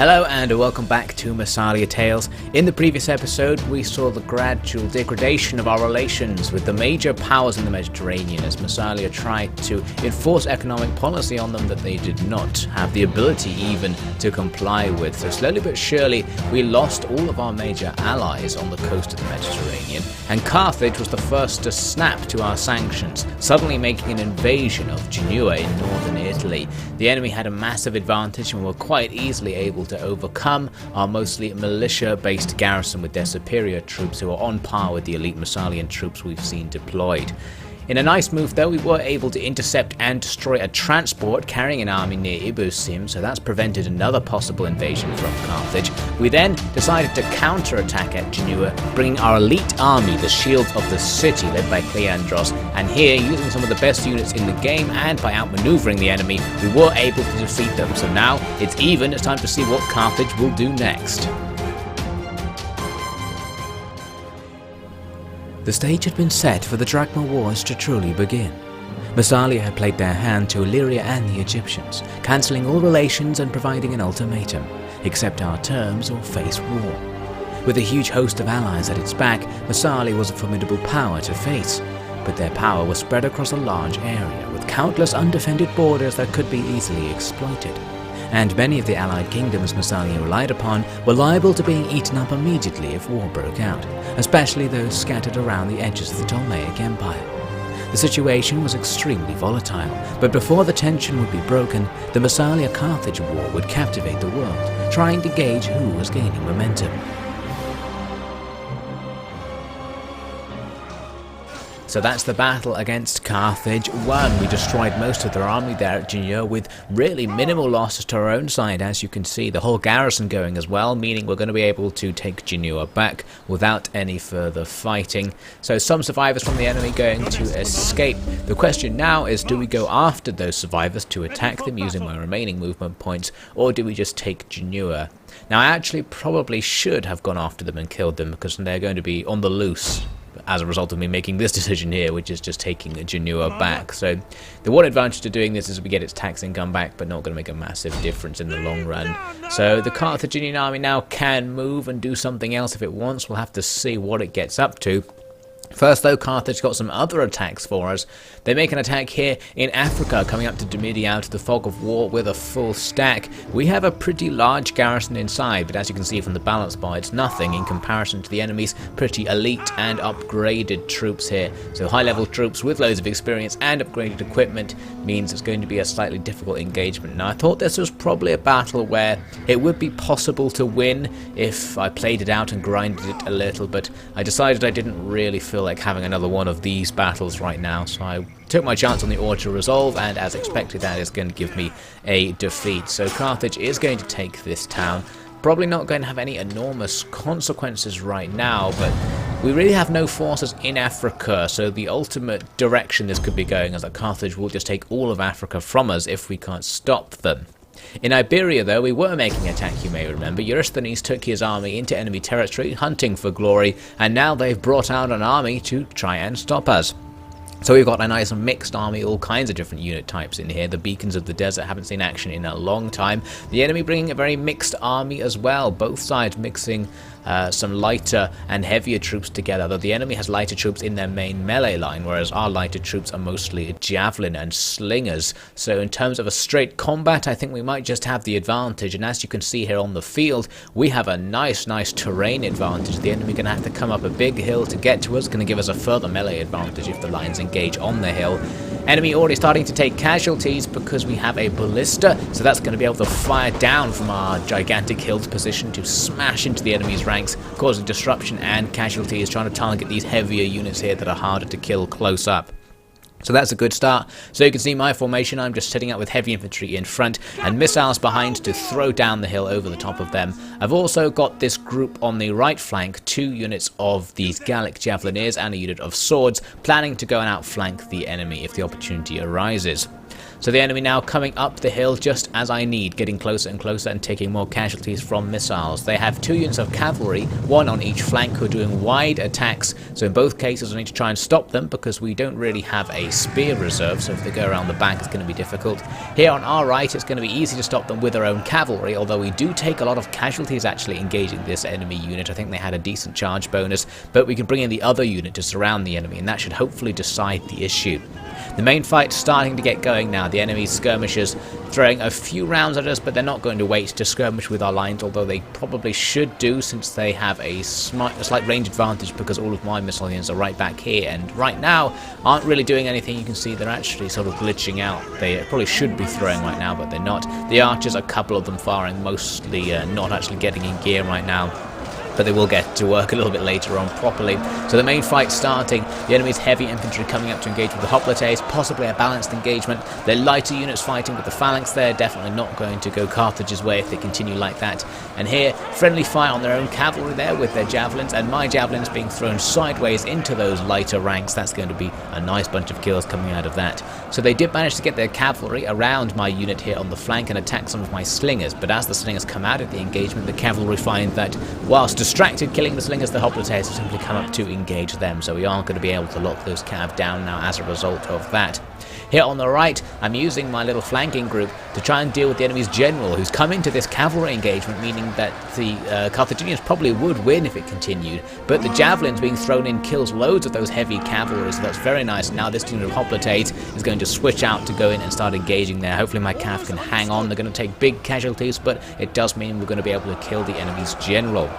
Hello and welcome back to Massalia Tales. In the previous episode we saw the gradual degradation of our relations with the major powers in the Mediterranean as Massalia tried to enforce economic policy on them that they did not have the ability even to comply with. So slowly but surely we lost all of our major allies on the coast of the Mediterranean, and Carthage was the first to snap to our sanctions, suddenly making an invasion of Genua in northern Italy. The enemy had a massive advantage and were quite easily able to overcome our mostly militia-based garrison with their superior troops who are on par with the elite Massalian troops we've seen deployed. In a nice move though, we were able to intercept and destroy a transport carrying an army near Ibusim, so that's prevented another possible invasion from Carthage. We then decided to counterattack at Genua, bringing our elite army, the Shields of the City, led by Cleandros, and here, using some of the best units in the game and by outmaneuvering the enemy, we were able to defeat them. So now it's even, it's time to see what Carthage will do next. The stage had been set for the Drachma Wars to truly begin. Massalia had played their hand to Yria and the Egyptians, cancelling all relations and providing an ultimatum: accept our terms or face war. With a huge host of allies at its back, Massalia was a formidable power to face, but their power was spread across a large area, with countless undefended borders that could be easily exploited. And many of the allied kingdoms Massalia relied upon were liable to being eaten up immediately if war broke out, especially those scattered around the edges of the Ptolemaic Empire. The situation was extremely volatile, but before the tension would be broken, the Massalia-Carthage war would captivate the world, trying to gauge who was gaining momentum. So that's the battle against Carthage won. We destroyed most of their army there at Genua with really minimal losses to our own side. As you can see, the whole garrison going as well, meaning we're going to be able to take Genua back without any further fighting. So some survivors from the enemy going to escape. The question now is, do we go after those survivors to attack them using my remaining movement points, or do we just take Genua? Now I actually probably should have gone after them and killed them, because they're going to be on the loose as a result of me making this decision here, which is just taking Genua back. So the one advantage to doing this is we get its tax income back, but not going to make a massive difference in the long run. So the Carthaginian army now can move and do something else if it wants. We'll have to see what it gets up to. First though, Carthage got some other attacks for us. They make an attack here in Africa, coming up to Dimidi out of the fog of war with a full stack. We have a pretty large garrison inside, but as you can see from the balance bar, it's nothing in comparison to the enemy's pretty elite and upgraded troops here. So high level troops with loads of experience and upgraded equipment means it's going to be a slightly difficult engagement. Now I thought this was probably a battle where it would be possible to win if I played it out and grinded it a little, but I decided I didn't really feel like having another one of these battles right now, so I took my chance on the auto resolve, and as expected that is going to give me a defeat. So Carthage is going to take this town. Probably not going to have any enormous consequences right now, but we really have no forces in Africa, so the ultimate direction this could be going is that Carthage will just take all of Africa from us if we can't stop them. In Iberia though, we were making an attack, you may remember. Eurysthenes took his army into enemy territory, hunting for glory, and now they've brought out an army to try and stop us. So we've got a nice mixed army, all kinds of different unit types in here. The Beacons of the Desert haven't seen action in a long time. The enemy bringing a very mixed army as well, both sides mixing some lighter and heavier troops together, though the enemy has lighter troops in their main melee line, whereas our lighter troops are mostly javelin and slingers. So in terms of a straight combat, I think we might just have the advantage, and as you can see here on the field, we have a nice terrain advantage. The enemy going to have to come up a big hill to get to us, going to give us a further melee advantage if the lines engage on the hill. Enemy already starting to take casualties because we have a ballista, so that's going to be able to fire down from our gigantic hill's position to smash into the enemy's ranks, causing disruption and casualties, trying to target these heavier units here that are harder to kill close up. So that's a good start. So you can see my formation, I'm just setting up with heavy infantry in front and missiles behind to throw down the hill over the top of them. I've also got this group on the right flank, 2 units of these Gallic Javelineers and a unit of swords, planning to go and outflank the enemy if the opportunity arises. So the enemy now coming up the hill just as I need, getting closer and closer and taking more casualties from missiles. They have 2 units of cavalry, 1 on each flank, who are doing wide attacks. So in both cases I need to try and stop them because we don't really have a spear reserve, so if they go around the back it's going to be difficult. Here on our right it's going to be easy to stop them with our own cavalry, although we do take a lot of casualties actually engaging this enemy unit. I think they had a decent charge bonus, but we can bring in the other unit to surround the enemy, and that should hopefully decide the issue. The main fight's starting to get going now. The enemy skirmishers throwing a few rounds at us, but they're not going to wait to skirmish with our lines, although they probably should do since they have a slight range advantage because all of my missile units are right back here and right now aren't really doing anything. You can see they're actually sort of glitching out. They probably should be throwing right now, but they're not. The archers, a couple of them firing, mostly not actually getting in gear right now, but they will get to work a little bit later on properly. So the main fight starting, the enemy's heavy infantry coming up to engage with the hoplites, possibly a balanced engagement. Their lighter units fighting with the phalanx there, definitely not going to go Carthage's way if they continue like that. And here, friendly fire on their own cavalry there with their javelins, and my javelins being thrown sideways into those lighter ranks. That's going to be a nice bunch of kills coming out of that. So they did manage to get their cavalry around my unit here on the flank and attack some of my slingers, but as the slingers come out of the engagement, the cavalry find that whilst distracted killing the slingers, the hoplites have simply come up to engage them, so we aren't going to be able to lock those cav down now as a result of that. Here on the right, I'm using my little flanking group to try and deal with the enemy's general, who's come into this cavalry engagement, meaning that the Carthaginians probably would win if it continued, but the javelins being thrown in kills loads of those heavy cavalry, so that's very nice. Now this unit of hoplites is going to switch out to go in and start engaging there. Hopefully my cav can hang on. They're going to take big casualties, but it does mean we're going to be able to kill the enemy's general.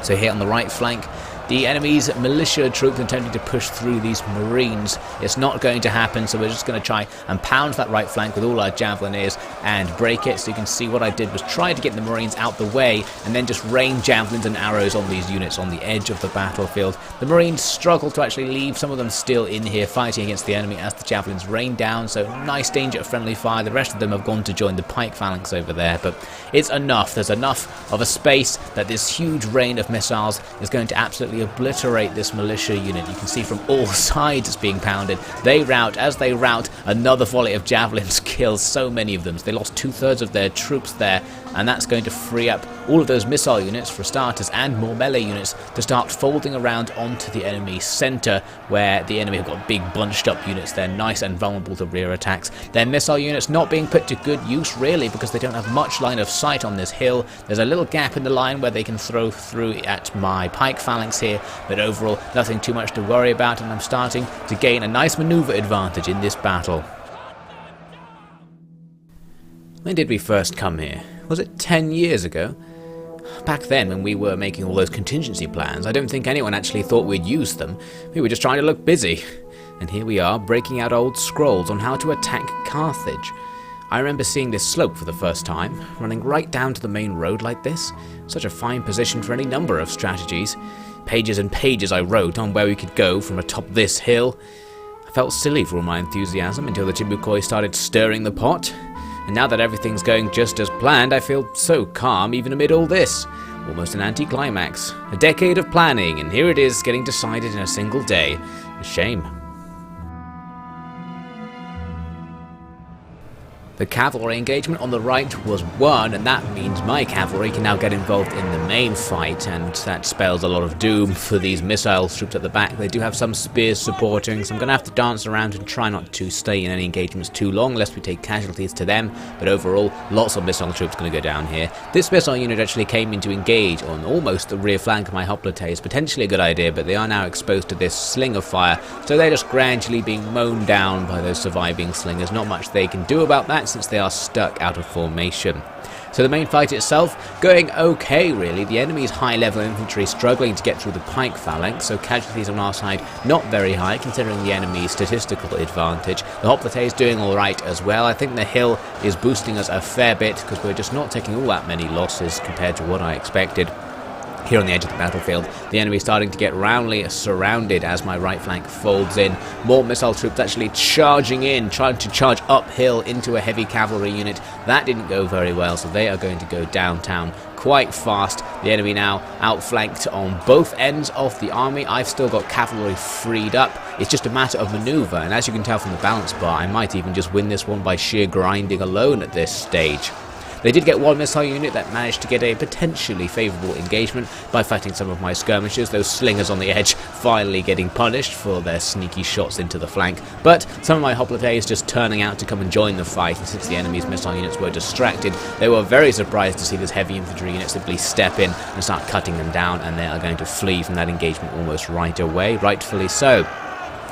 So here on the right flank, the enemy's militia troops attempting to push through these marines. It's not going to happen, so we're just going to try and pound that right flank with all our javelineers and break it. So you can see what I did was try to get the marines out the way and then just rain javelins and arrows on these units on the edge of the battlefield. The marines struggle to actually leave, some of them still in here fighting against the enemy as the javelins rain down, so nice danger of friendly fire. The rest of them have gone to join the pike phalanx over there, but it's enough. There's enough of a space that this huge rain of missiles is going to absolutely obliterate this militia unit. You can see from all sides it's being pounded. They rout. As they rout, another volley of javelins kills so many of them. They lost 2/3 of their troops there, and that's going to free up all of those missile units for starters and more melee units to start folding around onto the enemy centre, where the enemy have got big bunched up units. They're nice and vulnerable to rear attacks. Their missile units not being put to good use really because they don't have much line of sight on this hill. There's a little gap in the line where they can throw through at my pike phalanx here, but overall nothing too much to worry about, and I'm starting to gain a nice manoeuvre advantage in this battle. When did we first come here? Was it 10 years ago? Back then, when we were making all those contingency plans, I don't think anyone actually thought we'd use them. We were just trying to look busy. And here we are, breaking out old scrolls on how to attack Carthage. I remember seeing this slope for the first time, running right down to the main road like this. Such a fine position for any number of strategies. Pages and pages I wrote on where we could go from atop this hill. I felt silly for all my enthusiasm until the Chibucoi started stirring the pot. And now that everything's going just as planned, I feel so calm even amid all this. Almost an anticlimax. A decade of planning, and here it is getting decided in a single day. A shame. The cavalry engagement on the right was won, and that means my cavalry can now get involved in the main fight, and that spells a lot of doom for these missile troops at the back. They do have some spears supporting, so I'm going to have to dance around and try not to stay in any engagements too long, lest we take casualties to them, but overall, lots of missile troops going to go down here. This missile unit actually came in to engage on almost the rear flank of my hoplites, potentially a good idea, but they are now exposed to this sling of fire, so they're just gradually being mown down by those surviving slingers. Not much they can do about that, since they are stuck out of formation. So the main fight itself going okay really. The enemy's high level infantry struggling to get through the pike phalanx, so casualties on our side not very high considering the enemy's statistical advantage. The hoplites doing alright as well. I think the hill is boosting us a fair bit because we're just not taking all that many losses compared to what I expected. Here on the edge of the battlefield, the enemy starting to get roundly surrounded as my right flank folds in. More missile troops actually charging in, trying to charge uphill into a heavy cavalry unit. That didn't go very well, so they are going to go downtown quite fast. The enemy now outflanked on both ends of the army. I've still got cavalry freed up. It's just a matter of maneuver, and as you can tell from the balance bar, I might even just win this one by sheer grinding alone at this stage. They did get one missile unit that managed to get a potentially favourable engagement by fighting some of my skirmishers, those slingers on the edge finally getting punished for their sneaky shots into the flank. But some of my hoplites just turning out to come and join the fight, and since the enemy's missile units were distracted, they were very surprised to see this heavy infantry unit simply step in and start cutting them down, and they are going to flee from that engagement almost right away, rightfully so.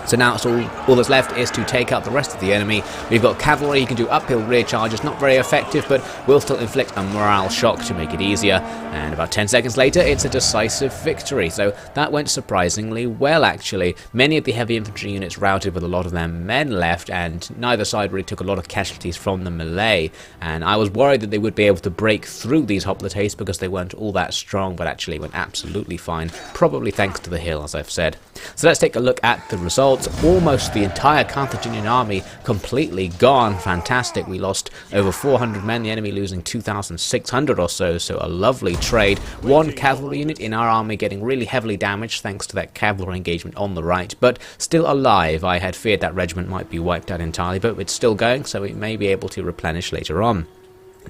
So now it's all that's left is to take out the rest of the enemy. We've got cavalry, you can do uphill rear charges, not very effective, but will still inflict a morale shock to make it easier. And about 10 seconds later, it's a decisive victory. So that went surprisingly well, actually. Many of the heavy infantry units routed with a lot of their men left, and neither side really took a lot of casualties from the melee. And I was worried that they would be able to break through these hoplites because they weren't all that strong, but actually went absolutely fine, probably thanks to the hill, as I've said. So let's take a look at the results. Almost the entire Carthaginian army completely gone. Fantastic. We lost over 400 men, the enemy losing 2,600 or so, so a lovely trade. One cavalry unit in our army getting really heavily damaged thanks to that cavalry engagement on the right, but still alive. I had feared that regiment might be wiped out entirely, but it's still going, so we may be able to replenish later on.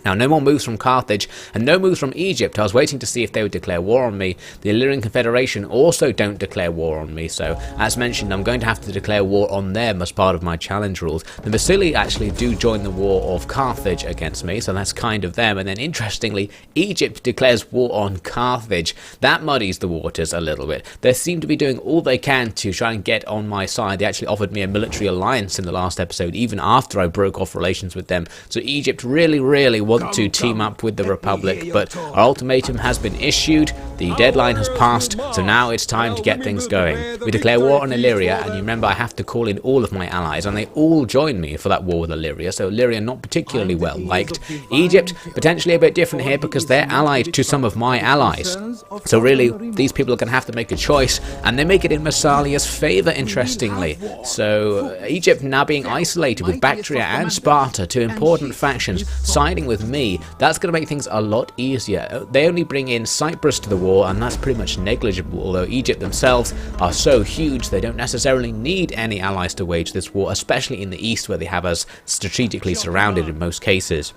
Now, no more moves from Carthage, and no moves from Egypt. I was waiting to see if they would declare war on me. The Illyrian Confederation also don't declare war on me, so as mentioned, I'm going to have to declare war on them as part of my challenge rules. The Massalia actually do join the war of Carthage against me, so that's kind of them. And then, interestingly, Egypt declares war on Carthage. That muddies the waters a little bit. They seem to be doing all they can to try and get on my side. They actually offered me a military alliance in the last episode, even after I broke off relations with them. So Egypt really want to team up with the Republic, but our ultimatum has been issued, the deadline has passed, so now it's time to get things going. We declare war on Yria, and you remember I have to call in all of my allies, and they all join me for that war with Yria, so Yria not particularly well liked. Egypt, potentially a bit different here because they're allied to some of my allies. So really, these people are going to have to make a choice, and they make it in Massalia's favour, interestingly. So Egypt now being isolated with Bactria and Sparta, two important factions, siding with me, that's going to make things a lot easier. They only bring in Cyprus to the war, and that's pretty much negligible, although Egypt themselves are so huge they don't necessarily need any allies to wage this war, especially in the east where they have us strategically surrounded in most cases.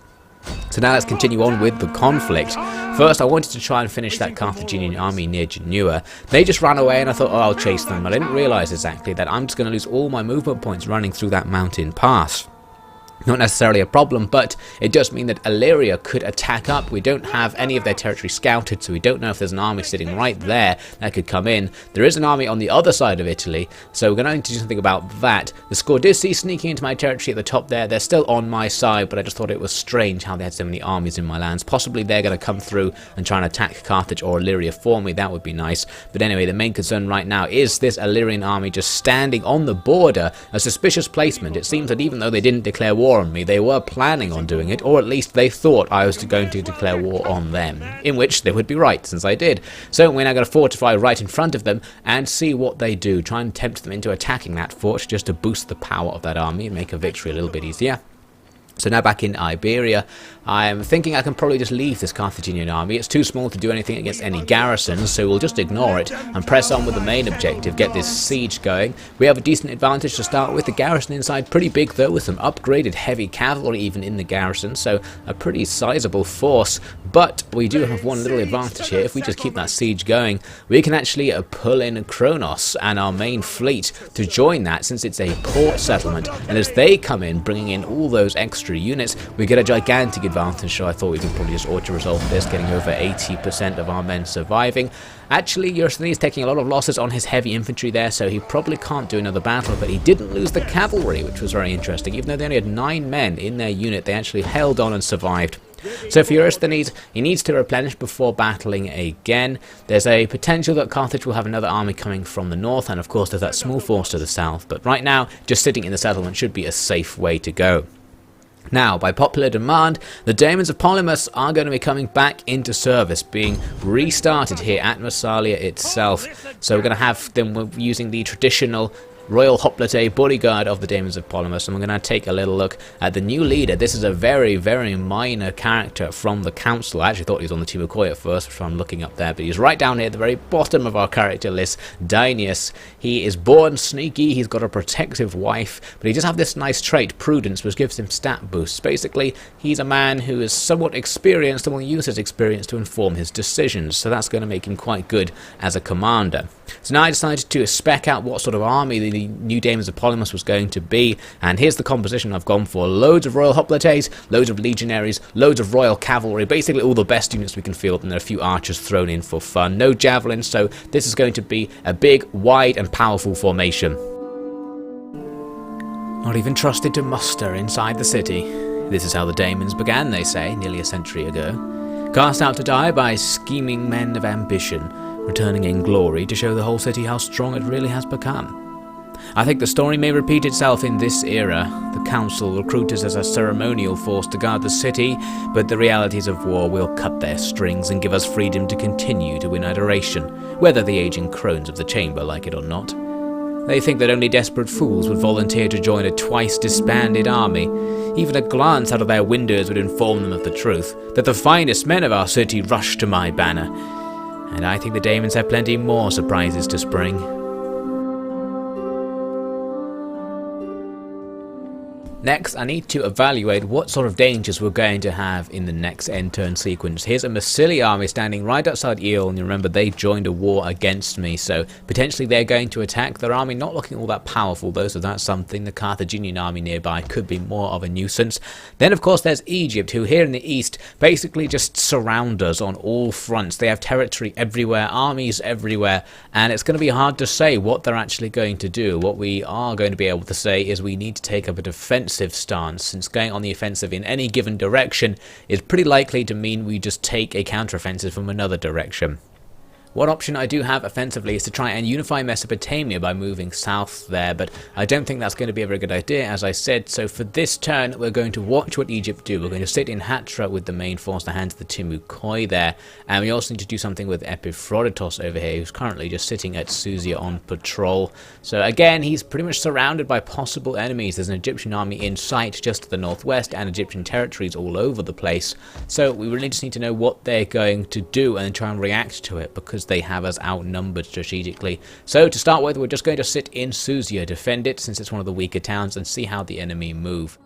So now let's continue on with the conflict. First, I wanted to try and finish that Carthaginian army near Genua. They just ran away and I thought, oh, I'll chase them. I didn't realise exactly that I'm just going to lose all my movement points running through that mountain pass. Not necessarily a problem, but it does mean that Yria could attack up. We don't have any of their territory scouted, so we don't know if there's an army sitting right there that could come in. There is an army on the other side of Italy, so we're going to do something about that. The Scordisci sneaking into my territory at the top there, they're still on my side, but I just thought it was strange how they had so many armies in my lands. Possibly they're going to come through and try and attack Carthage or Yria for me. That would be nice. But anyway, the main concern right now is this Illyrian army just standing on the border. A suspicious placement. It seems that even though they didn't declare war on me, they were planning on doing it, or at least they thought I was going to declare war on them, in which they would be right, since I did. So we're now going to fortify right in front of them and see what they do, try and tempt them into attacking that fort just to boost the power of that army and make a victory a little bit easier. So now back in Iberia, I'm thinking I can probably just leave this Carthaginian army. It's too small to do anything against any garrisons, so we'll just ignore it and press on with the main objective, get this siege going. We have a decent advantage to start with. The garrison inside pretty big though, with some upgraded heavy cavalry even in the garrison, so a pretty sizable force. But we do have one little advantage here. If we just keep that siege going, we can actually pull in Kronos and our main fleet to join that, since it's a port settlement. And as they come in, bringing in all those extra units, we get a gigantic advantage, so I thought we could probably just auto-resolve this, getting over 80% of our men surviving. Actually, Eurysthenes taking a lot of losses on his heavy infantry there, so he probably can't do another battle, but he didn't lose the cavalry, which was very interesting. Even though they only had 9 men in their unit, they actually held on and survived. So for Eurysthenes, he needs to replenish before battling again. There's a potential that Carthage will have another army coming from the north, and of course there's that small force to the south, but right now, just sitting in the settlement should be a safe way to go. Now, by popular demand, the Daemons of Polymus are going to be coming back into service, being restarted here at Massalia itself. So we're going to have them using the traditional royal hoplite bodyguard of the Daemons of Polymus, and we're going to take a little look at the new leader. This is a very, very minor character from the council. I actually thought he was on the team of Koi at first, which I'm looking up there, but he's right down here at the very bottom of our character list, Dineus. He is born sneaky, he's got a protective wife, but he does have this nice trait, prudence, which gives him stat boosts. Basically, he's a man who is somewhat experienced and will use his experience to inform his decisions, so that's going to make him quite good as a commander. So now I decided to spec out what sort of army the new Daemons of Polymus was going to be, and here's the composition I've gone for. Loads of royal hoplites, loads of legionaries, loads of royal cavalry, basically all the best units we can field, and there are a few archers thrown in for fun. No javelins, so this is going to be a big, wide and powerful formation. Not even trusted to muster inside the city. This is how the Daemons began, they say, nearly a century ago. Cast out to die by scheming men of ambition, returning in glory to show the whole city how strong it really has become. I think the story may repeat itself in this era. The council recruit us as a ceremonial force to guard the city, but the realities of war will cut their strings and give us freedom to continue to win adoration, whether the aging crones of the chamber like it or not. They think that only desperate fools would volunteer to join a twice disbanded army. Even a glance out of their windows would inform them of the truth, that the finest men of our city rush to my banner. And I think the Daemons have plenty more surprises to spring. Next, I need to evaluate what sort of dangers we're going to have in the next end turn sequence. Here's a Massalia army standing right outside Eel, and you remember they joined a war against me, so potentially they're going to attack. Their army not looking all that powerful though, so that's something. The Carthaginian army nearby could be more of a nuisance. Then of course there's Egypt, who here in the east basically just surround us on all fronts. They have territory everywhere, armies everywhere, and it's going to be hard to say what they're actually going to do. What we are going to be able to say is we need to take up a defensive stance, since going on the offensive in any given direction is pretty likely to mean we just take a counteroffensive from another direction. One option I do have offensively is to try and unify Mesopotamia by moving south there, but I don't think that's going to be a very good idea, as I said. So for this turn, we're going to watch what Egypt do. We're going to sit in Hatra with the main force to hand to the Timu Khoi there, and we also need to do something with Epaphroditos over here, who's currently just sitting at Susia on patrol. So again, he's pretty much surrounded by possible enemies. There's an Egyptian army in sight just to the northwest, and Egyptian territories all over the place. So we really just need to know what they're going to do and then try and react to it, because they have us outnumbered strategically. So to start with, we're just going to sit in Susia, defend it since it's one of the weaker towns, and see how the enemy move.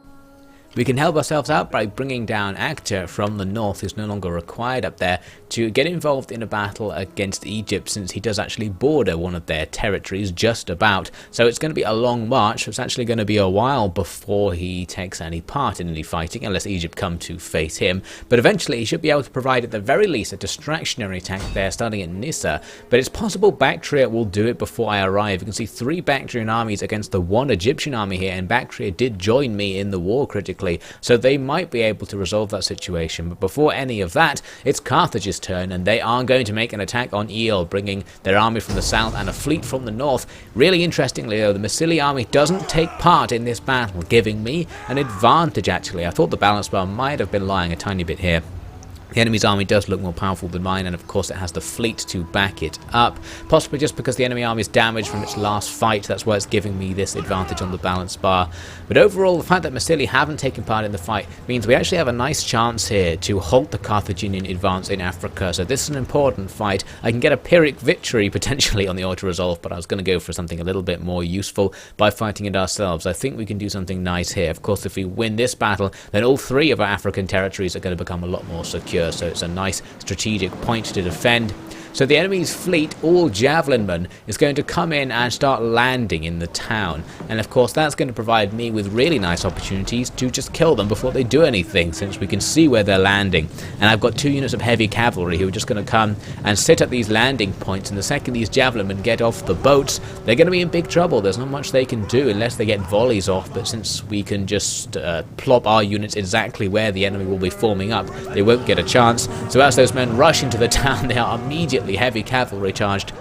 We can help ourselves out by bringing down Actor from the north, who's no longer required up there, to get involved in a battle against Egypt, since he does actually border one of their territories just about. So it's going to be a long march. It's actually going to be a while before he takes any part in any fighting, unless Egypt come to face him. But eventually he should be able to provide at the very least a distractionary attack there, starting at Nissa. But it's possible Bactria will do it before I arrive. You can see 3 Bactrian armies against the 1 Egyptian army here, and Bactria did join me in the war critically. So they might be able to resolve that situation. But before any of that, it's Carthage's turn, and they are going to make an attack on Eel, bringing their army from the south and a fleet from the north. Really interestingly though, the Massalia army doesn't take part in this battle, giving me an advantage actually. I thought the balance bar might have been lying a tiny bit here. The enemy's army does look more powerful than mine, and of course it has the fleet to back it up. Possibly just because the enemy army is damaged from its last fight, that's why it's giving me this advantage on the balance bar. But overall, the fact that Massalia haven't taken part in the fight means we actually have a nice chance here to halt the Carthaginian advance in Africa. So this is an important fight. I can get a Pyrrhic victory potentially on the auto-resolve, but I was going to go for something a little bit more useful by fighting it ourselves. I think we can do something nice here. Of course, if we win this battle, then all 3 of our African territories are going to become a lot more secure. So it's a nice strategic point to defend. So the enemy's fleet, all javelinmen, is going to come in and start landing in the town. And of course that's going to provide me with really nice opportunities to just kill them before they do anything, since we can see where they're landing. And I've got 2 units of heavy cavalry who are just going to come and sit at these landing points, and the second these javelinmen get off the boats, they're going to be in big trouble. There's not much they can do unless they get volleys off, but since we can just plop our units exactly where the enemy will be forming up, they won't get a chance. So as those men rush into the town, they are immediately heavy cavalry charged.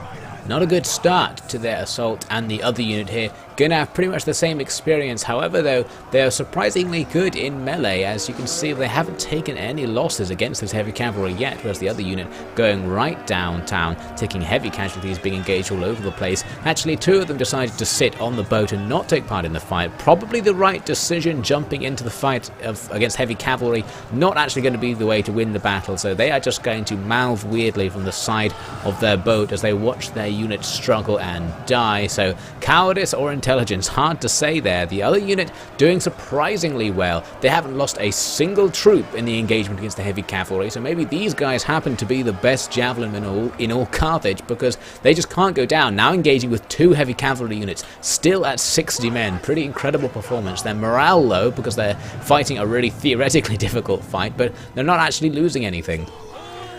Not a good start to their assault, and the other unit here going to have pretty much the same experience. However, though, they are surprisingly good in melee. As you can see, they haven't taken any losses against this heavy cavalry yet, whereas the other unit going right downtown, taking heavy casualties, being engaged all over the place. Actually, 2 of them decided to sit on the boat and not take part in the fight. Probably the right decision, jumping into the fight against heavy cavalry. Not actually going to be the way to win the battle, so they are just going to mouth weirdly from the side of their boat as they watch their unit struggle and die. So cowardice or intelligence, hard to say there. The other unit doing surprisingly well. They haven't lost a single troop in the engagement against the heavy cavalry, so maybe these guys happen to be the best javelinmen in all Carthage, because they just can't go down. Now engaging with 2 heavy cavalry units, still at 60 men. Pretty incredible performance. Their morale low because they're fighting a really theoretically difficult fight, but they're not actually losing anything.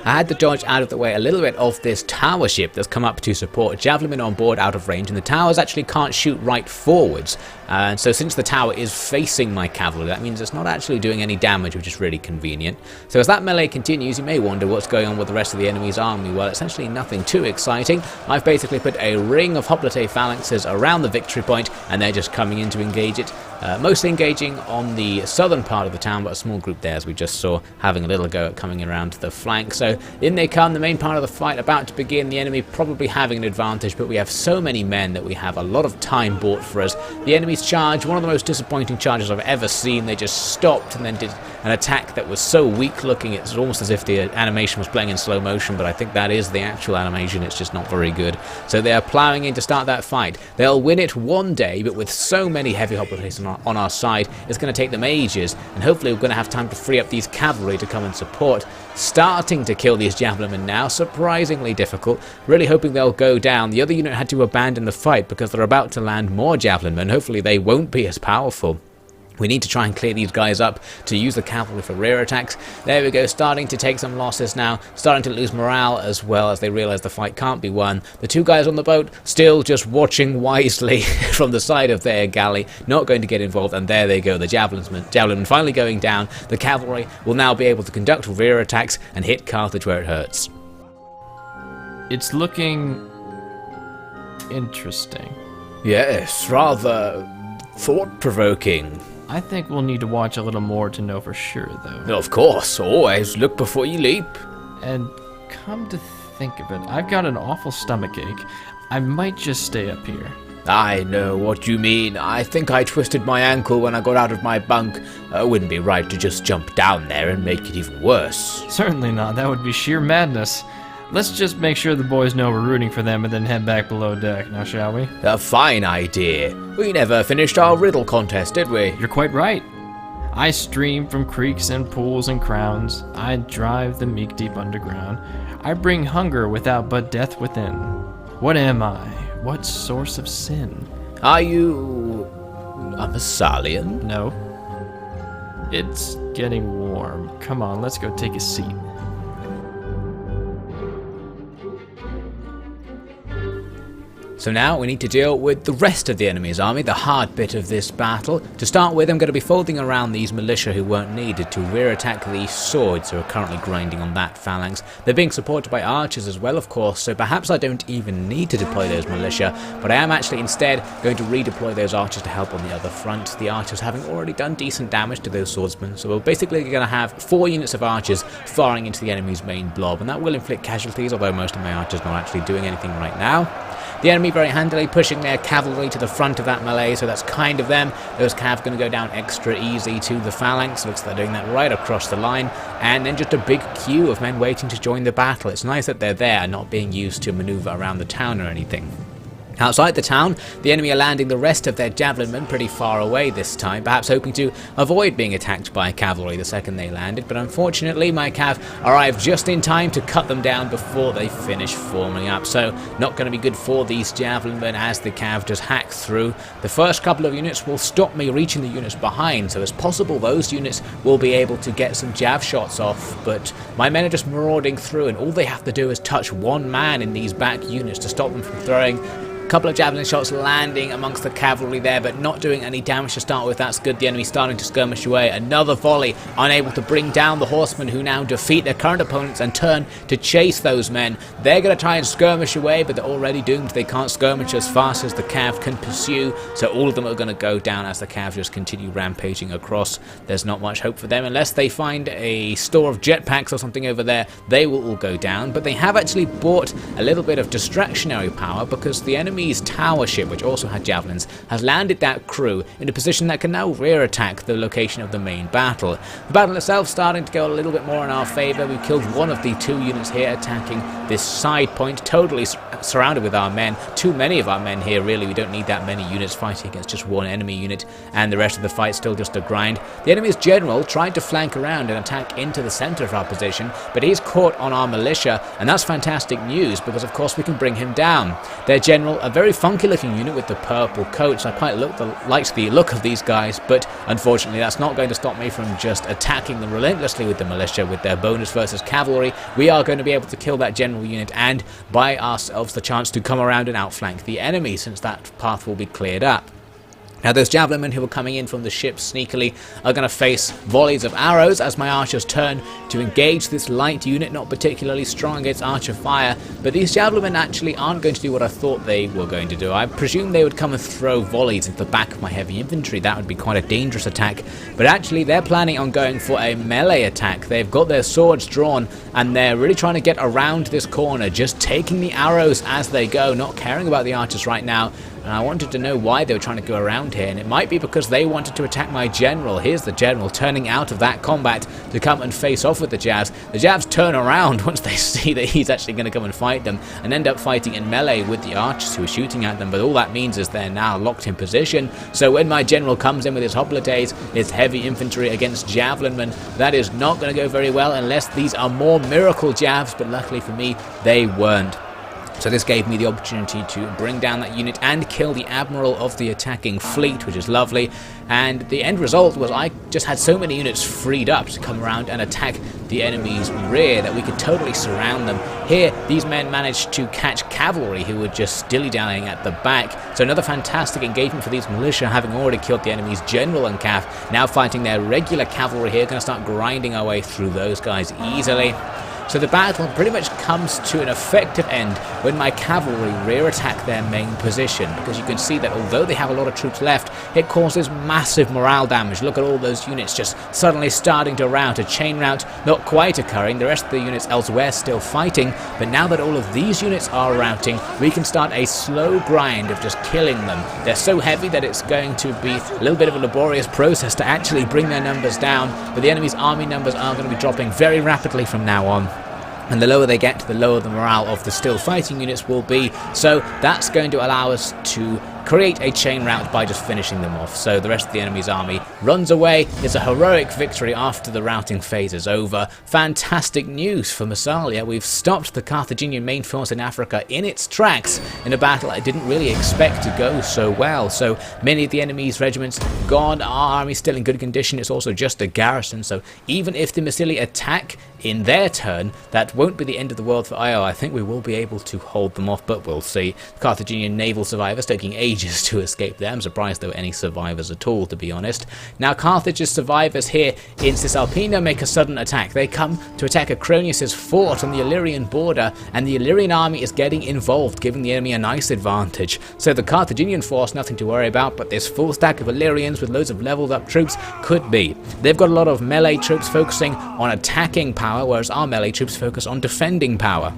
I had to dodge out of the way a little bit of this tower ship that's come up to support. Javelinmen on board out of range, and the towers actually can't shoot right forwards. And so since the tower is facing my cavalry, that means it's not actually doing any damage, which is really convenient. So as that melee continues, you may wonder what's going on with the rest of the enemy's army. Well, essentially nothing too exciting. I've basically put a ring of hoplite phalanxes around the victory point, and they're just coming in to engage it. Mostly engaging on the southern part of the town, but a small group there, as we just saw, having a little go at coming around to the flank. So in they come, the main part of the fight about to begin. The enemy probably having an advantage, but we have so many men that we have a lot of time bought for us. The enemy's charge, one of the most disappointing charges I've ever seen. They just stopped and then did an attack that was so weak looking. It's almost as if the animation was playing in slow motion, but I think that is the actual animation. It's just not very good. So they are ploughing in to start that fight. They'll win it one day, but with so many heavy hoplites on our side, it's going to take them ages, and hopefully we're going to have time to free up these cavalry to come and support. Starting to kill these javelinmen now, surprisingly difficult. Really hoping they'll go down. The other unit had to abandon the fight because they're about to land more javelinmen. Hopefully they won't be as powerful. We need to try and clear these guys up to use the cavalry for rear attacks. There we go, starting to take some losses now, starting to lose morale as well as they realise the fight can't be won. The 2 guys on the boat still just watching wisely from the side of their galley, not going to get involved, and there they go, the javelinmen finally going down. The cavalry will now be able to conduct rear attacks and hit Carthage where it hurts. It's looking interesting. Yes, rather thought-provoking. I think we'll need to watch a little more to know for sure, though. Of course, always look before you leap. And come to think of it, I've got an awful stomachache. I might just stay up here. I know what you mean. I think I twisted my ankle when I got out of my bunk. It wouldn't be right to just jump down there and make it even worse. Certainly not. That would be sheer madness. Let's just make sure the boys know we're rooting for them and then head back below deck, now shall we? A fine idea. We never finished our riddle contest, did we? You're quite right. I stream from creeks and pools and crowns. I drive the meek deep underground. I bring hunger without but death within. What am I? What source of sin? Are you a Massalian? No. It's getting warm. Come on, let's go take a seat. So now we need to deal with the rest of the enemy's army, the hard bit of this battle. To start with, I'm going to be folding around these militia who weren't needed to rear attack these swords who are currently grinding on that phalanx. They're being supported by archers as well, of course, so perhaps I don't even need to deploy those militia, but I am actually instead going to redeploy those archers to help on the other front. The archers having already done decent damage to those swordsmen, so we're basically going to have 4 units of archers firing into the enemy's main blob, and that will inflict casualties, although most of my archers not actually doing anything right now. The enemy very handily pushing their cavalry to the front of that melee, so that's kind of them. Those cav going to go down extra easy to the phalanx. Looks like they're doing that right across the line. And then just a big queue of men waiting to join the battle. It's nice that they're there and not being used to maneuver around the town or anything. Outside the town, the enemy are landing the rest of their javelinmen pretty far away this time, perhaps hoping to avoid being attacked by cavalry the second they landed, but unfortunately my cav arrived just in time to cut them down before they finish forming up, so not going to be good for these javelinmen as the cav just hack through. The first couple of units will stop me reaching the units behind, so it's possible those units will be able to get some jav shots off, but my men are just marauding through and all they have to do is touch one man in these back units to stop them from throwing couple of javelin shots landing amongst the cavalry there, but not doing any damage to start with. That's good. The enemy starting to skirmish away. Another volley, unable to bring down the horsemen, who now defeat their current opponents and turn to chase those men. They're going to try and skirmish away, but they're already doomed. They can't skirmish as fast as the cav can pursue, so all of them are going to go down as the cav just continue rampaging across. There's not much hope for them unless they find a store of jetpacks or something over there. They will all go down, but they have actually bought a little bit of distractionary power, because the enemy's tower ship, which also had javelins, has landed that crew in a position that can now rear attack the location of the main battle. The battle itself starting to go a little bit more in our favour. We've killed one of the 2 units here attacking this side point, totally surrounded with our men. Too many of our men here, really. We don't need that many units fighting against just one enemy unit, and the rest of the fight still just a grind. The enemy's general tried to flank around and attack into the centre of our position, but he's caught on our militia, and that's fantastic news, because of course we can bring him down. Their general, a very funky looking unit with the purple coats. I quite liked the look of these guys, but unfortunately that's not going to stop me from just attacking them relentlessly with the militia with their bonus versus cavalry. We are going to be able to kill that general unit and buy ourselves the chance to come around and outflank the enemy, since that path will be cleared up. Now those javelinmen who are coming in from the ship sneakily are going to face volleys of arrows as my archers turn to engage this light unit, not particularly strong against archer fire, but these javelinmen actually aren't going to do what I thought they were going to do. I presume they would come and throw volleys into the back of my heavy infantry. That would be quite a dangerous attack, but actually they're planning on going for a melee attack. They've got their swords drawn and they're really trying to get around this corner, just taking the arrows as they go, not caring about the archers right now. And I wanted to know why they were trying to go around here, and it might be because they wanted to attack my general. Here's the general turning out of that combat to come and face off with the Javs. The Javs turn around once they see that he's actually going to come and fight them, and end up fighting in melee with the archers who are shooting at them, but all that means is they're now locked in position. So when my general comes in with his hoplites, his heavy infantry against javelinmen, that is not going to go very well unless these are more miracle Javs, but luckily for me, they weren't. So this gave me the opportunity to bring down that unit and kill the admiral of the attacking fleet, which is lovely. And the end result was I just had so many units freed up to come around and attack the enemy's rear that we could totally surround them. Here, these men managed to catch cavalry who were just dilly-dallying at the back. So another fantastic engagement for these militia, having already killed the enemy's general and cav. Now fighting their regular cavalry here, going to start grinding our way through those guys easily. So the battle pretty much comes to an effective end when my cavalry rear attack their main position, because you can see that although they have a lot of troops left, it causes massive morale damage. Look at all those units just suddenly starting to rout. A chain rout not quite occurring, the rest of the units elsewhere still fighting, but now that all of these units are routing, we can start a slow grind of just killing them. They're so heavy that it's going to be a little bit of a laborious process to actually bring their numbers down, but the enemy's army numbers are going to be dropping very rapidly from now on. And the lower they get, the lower the morale of the still fighting units will be. So that's going to allow us to create a chain rout by just finishing them off. So the rest of the enemy's army runs away. It's a heroic victory after the routing phase is over. Fantastic news for Massalia. We've stopped the Carthaginian main force in Africa in its tracks in a battle I didn't really expect to go so well. So many of the enemy's regiments gone. Our army still in good condition. It's also just a garrison. So even if the Massalia attack in their turn, that won't be the end of the world for Io. I think we will be able to hold them off, but we'll see. Carthaginian naval survivors taking ages to escape there. I'm surprised there were any survivors at all, to be honest. Now Carthage's survivors here in Cisalpina make a sudden attack. They come to attack Acronius's fort on the Illyrian border, and the Illyrian army is getting involved, giving the enemy a nice advantage. So the Carthaginian force, nothing to worry about, but this full stack of Illyrians with loads of leveled up troops could be. They've got a lot of melee troops focusing on attacking power, whereas our melee troops focus on defending power.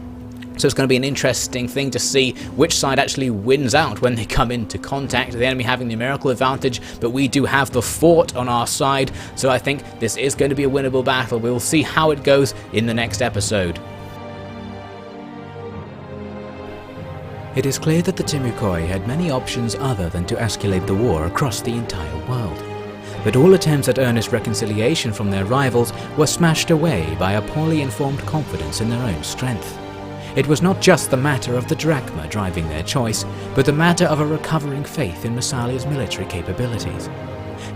So it's going to be an interesting thing to see which side actually wins out when they come into contact. The enemy having the numerical advantage, but we do have the fort on our side, so I think this is going to be a winnable battle. We will see how it goes in the next episode. It is clear that the Timucoi had many options other than to escalate the war across the entire world. But all attempts at earnest reconciliation from their rivals were smashed away by a poorly informed confidence in their own strength. It was not just the matter of the drachma driving their choice, but the matter of a recovering faith in Massalia's military capabilities.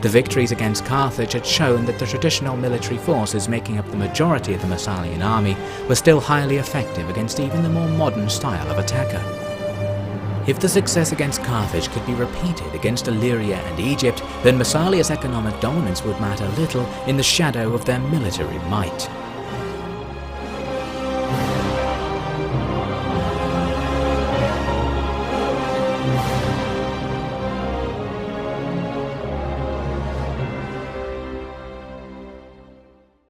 The victories against Carthage had shown that the traditional military forces making up the majority of the Massalian army were still highly effective against even the more modern style of attacker. If the success against Carthage could be repeated against Illyria and Egypt, then Massalia's economic dominance would matter little in the shadow of their military might.